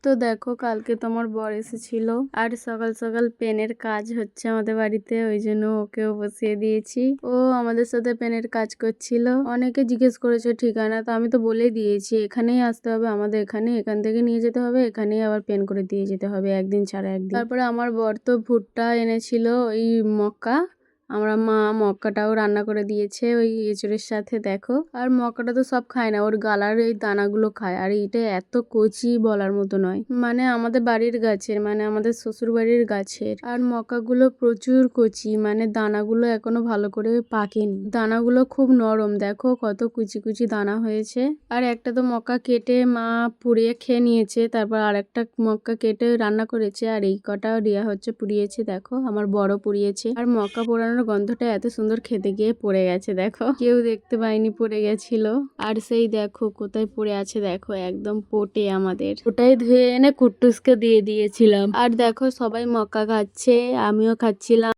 তো দেখো কালকে তোমার বর এসেছিল আর সকাল সকাল পেনের কাজ হচ্ছে আমাদের বাড়িতে, ওই জন্য ওকেও বসিয়ে দিয়েছি। ও আমাদের সাথে পেনের কাজ করছিল। অনেকে জিজ্ঞেস করেছে ঠিকানা, তো আমি তো বলে দিয়েছি এখানেই আসতে হবে, আমাদের এখানে, এখান থেকে নিয়ে যেতে হবে, এখানেই আবার পেন করে দিয়ে যেতে হবে একদিন ছাড়া একদিন। তারপরে আমার বর তো ভুট্টা এনেছিল, ওই মক্কা, আমরা মা মক্কাটাও রান্না করে দিয়েছে ওই এঁচড়ের সাথে। দেখো, আর মক্কাটা তো সব খায় না, ওর গালার এই দানাগুলো খায়। আর এইটা এত কচি বলার মতো নয়, মানে আমাদের বাড়ির গাছের, মানে আমাদের শ্বশুর বাড়ির গাছের। আর মক্কাগুলো প্রচুর কচি, মানে দানাগুলো এখনো ভালো করে পাকেনি, দানাগুলো খুব নরম। দেখো কত কুচি কুচি দানা হয়েছে। আর একটা তো মক্কা কেটে মা পুড়িয়ে খেয়ে নিয়েছে, তারপর আর একটা মক্কা কেটে রান্না করেছে, আর এই কটাও রিয়া হচ্ছে পুড়িয়েছে। দেখো আমার বড় পুড়িয়েছে। আর মক্কা পোড়ানোর গন্ধটা এত সুন্দর খেতে গিয়ে পড়ে গেছে, দেখো কেউ দেখতে পায়নি, পড়ে গেছিল। আর সেই দেখো কোথায় পড়ে আছে, দেখো একদম পোটে আমাদের, ওটাই ধুয়ে এনে কুট্টুসকে দিয়ে দিয়েছিলাম। আর দেখো সবাই মক্কা খাচ্ছে, আমিও খাচ্ছিলাম।